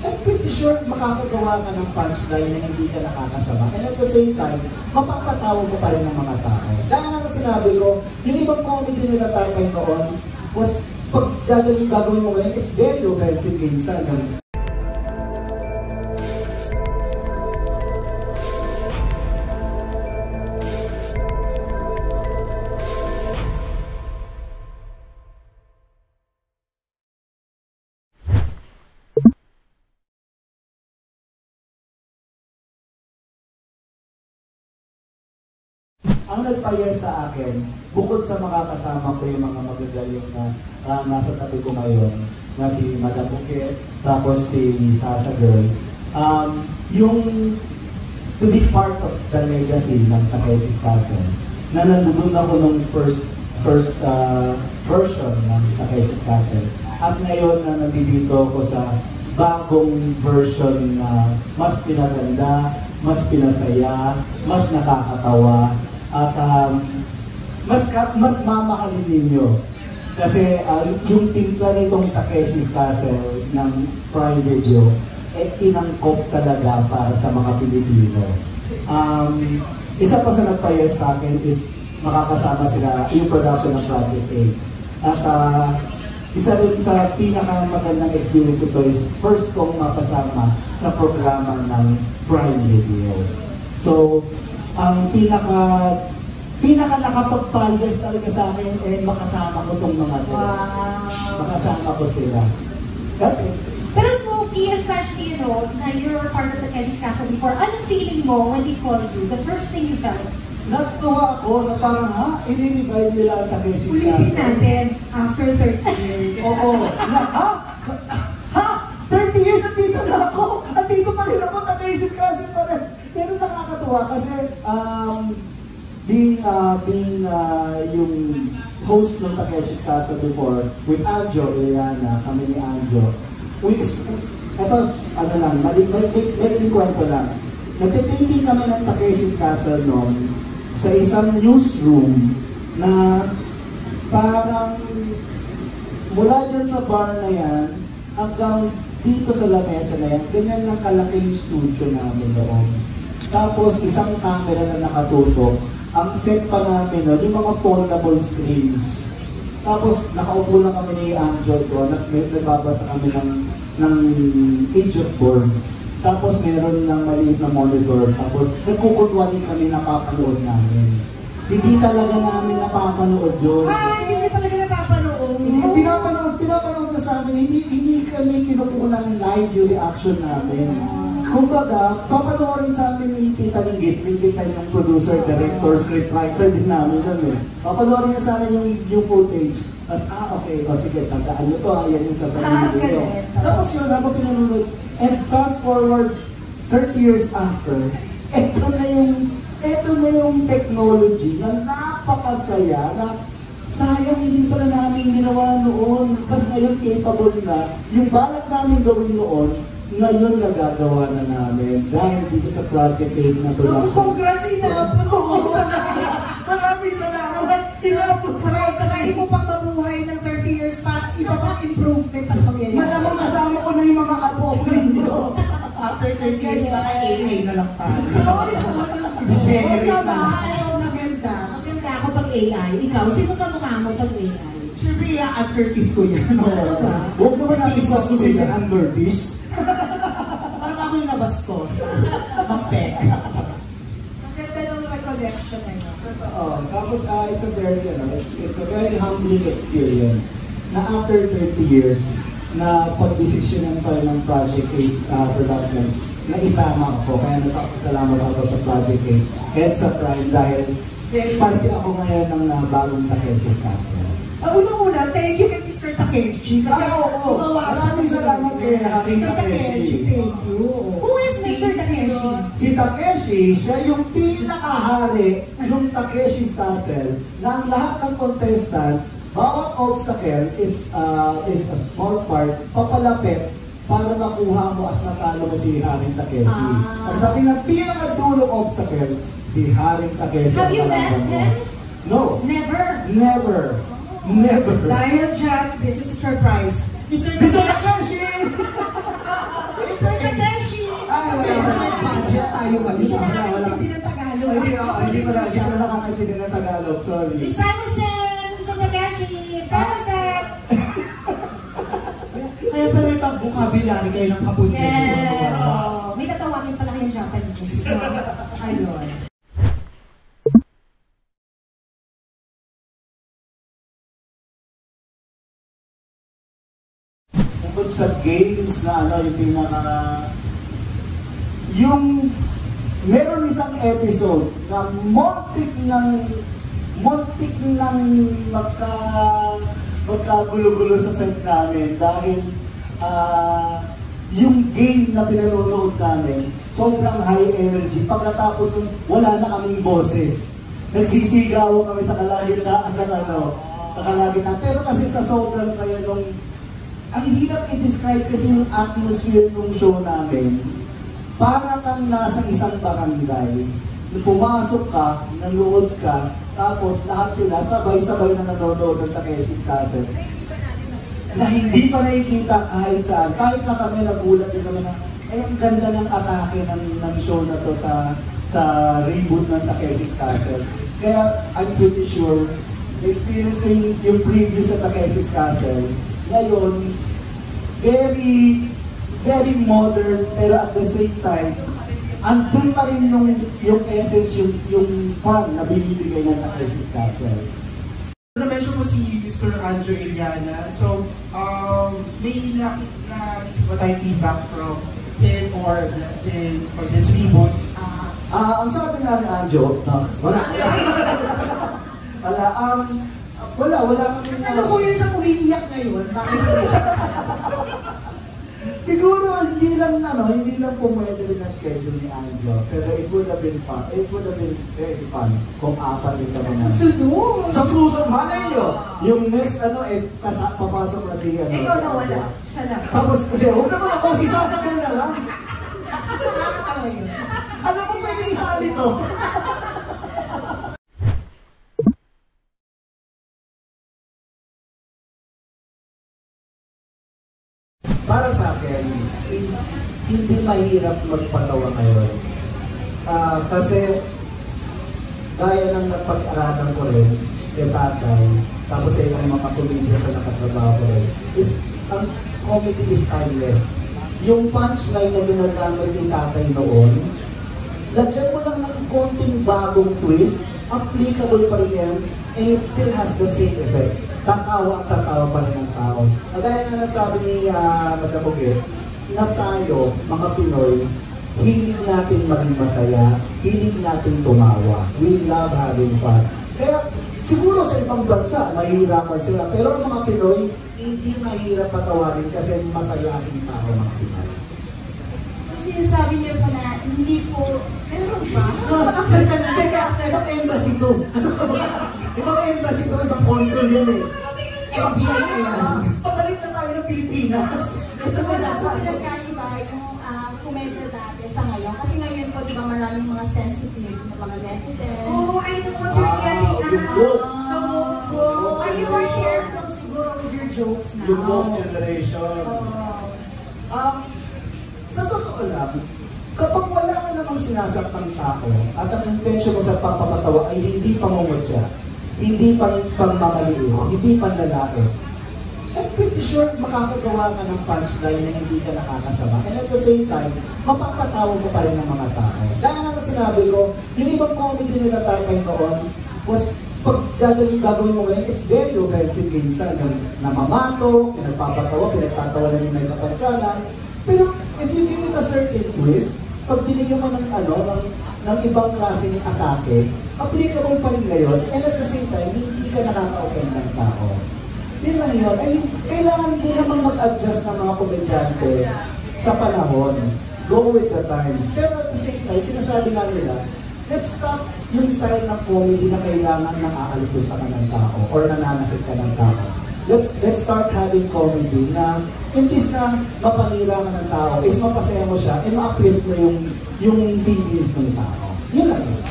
I'm pretty sure makakagawa ka ng punchline na hindi ka nakakasama. And at the same time, mapapatawa mo pa rin ng mga tao. Kaya nga sinabi ko, yung ibang comedy nila tatay noon was, pag gagawin mo ngayon, it's very offensive minsan. Ang nagpayas sa akin, bukod sa mga kasama ko yung mga magagaling na nasa tabi ko ngayon, na si Madam Bouquet, tapos si Sasa Girl, yung to be part of the legacy ng Takeshi's Castle, na nandun ako nung first version ng Takeshi's Castle. At ngayon na nandito ko sa bagong version na mas pinaganda, mas pinasaya, mas nakakatawa, at mas mamahalin ninyo. Kasi yung timpla nitong Takeshi's Castle ng Prime Video, inangkop talaga para sa mga Pilipino. Isa pa sa nagpayas sa akin is makakasama sila yung production ng Project 8. At isa rin sa pinakamagandang experience ito is first kong mapasama sa programa ng Prime Video. So, ang pinaka nakapagpayas talaga sa akin makasama ko itong mga ito. Wow. Makasama ko sila. That's it. Pero Smokey, especially, you know, na you were part of the Takeshi's Castle before, anong feeling mo when they called you? The first thing you felt? Natuwa ako na parang, i-revive nila ang Takeshi's Castle. Ulitin natin, after 30 years. Oo. 30 years at dito na ako! At dito pa rin ako, Takeshi's Castle pa rin. Pero nakakatuwa kasi being yung host ng Takeshi's Castle before with Anjo, Eliana, kami ni Anjo. Ito, may kwento lang. Nagtitaping kami ng Takeshi's Castle noon sa isang newsroom na parang mula dyan sa bar na yan hanggang dito sa lamesa na yan, ganyan lang kalaking studio namin noon. Tapos isang camera na nakatutok. Ang set pa namin noon, yung mga foldable screens. Tapos nakaupo lang kami ni Angel ko, nagbabasa kami ng idiot board. Tapos meron ng maliit na monitor. Tapos nagkukunwari kami napapanood namin. Hindi talaga namin napapanood yun. Hindi nyo talaga napapanood? Pinapanood na sa amin. Hindi kami kinukuha ng live yung reaction namin. Kumbaga, papanoorin sa amin ni Tita Linggit tayo yung producer, director, scriptwriter din namin yun eh. Papanoorin niya sa amin yung footage. At okay, sige, tandaan nyo to, yan yung sa video. Tapos yun, habang pinanood. And fast forward 30 years after, eto na yung technology na napakasaya, na sayang hindi pala namin ginawa noon. Tapos ngayon capable na, yung balak namin gawin noon, ngayon nagagawa na namin dahil dito sa Project 8 na production. Congrats, inapot mo! Maraming salamat! Inapot mo! Kaya mo pang mabuhay ng 30 years pa, iba pang improvement ang mangyayari. Malamang kasama ko na yung mga apo ko ninyo. After 30 years pa, AA na lang tayo. Degenerate na lang. Maganda ako pag AI. Ikaw, sino ka mukha mo pag AI? Siyempre, at Curtis ko yan. Huwag naman natin sasusin si Ann Curtis. Parang ako yung nabastos. Mag-pek. Maganda ng recollection na yun. Tapos it's a very humbling experience na after 30 years na pagdesisyonan pa rin ng Project 8 Productions na isama ako. Kaya nagpapasalamat ako sa Project 8 at sa Prime dahil parte ako ngayon ng bagong Takeshi's Castle. Unang-una, thank you kay Mr. Takeshi. Kasi maraming salamat kay Haring Takeshi. Thank you. Who is Mr. Takeshi? Si Takeshi, siya yung pinakahari ng Takeshi's Castle na ang lahat ng contestant, bawat obstacle is a small part, papalapit para makuha mo at natalo mo si Haring Takeshi. Ang dating ng pinakadulong obstacle, si Haring Takeshi. Have you met him? No. Never? Never. Never. Dahil dyan, this is a surprise. Mr. Takeshi! Mr. Takeshi! Ay, wala May budget tayo ba? Hindi Wala, na wala. nakakaintindi ng Tagalog. Hindi pala nakakaintindi ng Tagalog, sorry. Isamusen! Mr. Takeshi! Isamusen! Kaya pala may pag-vocabulary kayo ng kapunti. Yes. Oh, may tatawagin pala kayong Japanese. So, Ayun. Bukod sa games na ano, yung pinaka... Yung... Meron isang episode na montik ng magkagulo-gulo sa set namin dahil yung game na pinanonood namin, sobrang high energy. Pagkatapos wala na kaming boses. Nagsisigaw kami sa kalagitnaan ng kalagitnaan. Pero kasi sa sobrang saya nung... Ang hirap i-describe kasi yung atmosphere ng show namin. Para kang nasa isang barangay. Pumasok ka, nanood ka, tapos lahat sila sabay-sabay na nanonood ng Takeshi's Castle. Na hindi pa nakikita kahit saan. Kahit na kami nagulat din kami na, ay ang ganda ng atake ng show na to sa reboot ng Takeshi's Castle. Kaya I'm pretty sure, experience ko yung preview sa Takeshi's Castle. Ngayon, very modern, pero at the same time, andun pa rin yung essence, yung fun na binibigay ng Takeshi's Castle. Na-mention mo si Mr. Andrew Iliana. So, may na-receive ba tayong feedback from him or this reboot? Ang sabi nga ni Anjo, wala kami na... Ano ko yun sa umiiyak ngayon? Bakit Siguro hindi lang pumwede rin na schedule ni Anjo, pero it would have been fun. It would have been very fun kung apat din kami na. susunod? Sa susunod, malay nyo! Yung next papasok na si ikaw na wala. Siya lang. Tapos, huwag naman ako, si Sasa ka na lang. Nakakatawa yun. Ano mo pwede isali to? Para sa akin, hindi mahirap magpatawa ngayon. Kasi gaya ng napag-aralan ko rin, kay tatay, tapos sa ibang mga komedya sa nakatrabaho ko rin, ang comedy is timeless. Yung punchline na ginagamit ni tatay noon, lagyan mo lang ng konting bagong twist, applicable pa rin yan, and it still has the same effect. Tatawa at tatawa pa rin ang tao. Kaya nga nasabi ni Madam Puget, na tayo, mga Pinoy, hilig natin maging masaya, hilig natin tumawa. We love having fun. Kaya siguro sa ibang bansa, mahihirapan sila. Pero ang mga Pinoy, hindi mahirap patawarin kasi masaya ating tao, mga Pinoy. Sinasabi niyo po na hindi po, meron ba? Teka, ibang embassy to. Ibang embassy to, ibang consul yun eh. FBI na yan. Pabalik na tayo ng Pilipinas. So wala po pinagkaiba yung komedya dati sa ngayon. Kasi ngayon po, di ba maraming mga sensitive na mga netizens. Oh, I know what you're getting at. Are you more careful siguro with your jokes now? Yung woke generation. Oh. Sa totoo lang, kapag wala ka namang sinasaktan tao at ang intensyon mo sa pagpapatawa ay hindi pangungutya, hindi pangmamaliw, hindi panlalaki, I'm pretty sure makakagawa ka ng punchline na hindi ka nakakasama. And at the same time, mapapatawa mo pa rin ng mga tao. Kaya nga sinabi ko, yung ibang comedy nila tatay noon was pag gagawin mo ngayon, it's very offensive minsan. Namamato, pinagpapatawa, pinagtatawa na yung may kapansanan. Pero if you give it a certain twist, pag binigyan mo ng ibang klase ng atake, applicable pa rin ngayon, and at the same time, hindi ka nakaka-offend ng tao. Yun lang yun. I mean, kailangan din naman mag-adjust ng mga komedyante sa panahon. Go with the times. Pero at the same time, sinasabi lang nila, let's stop yung style ng comedy na kailangan nakakalipusta ka ng tao or nananakit ka ng tao. Let's start having comedy na imbis na mapahira ka ng tao, is mapasaya mo siya and ma-uplift mo yung feelings ng tao. Yun lang yun.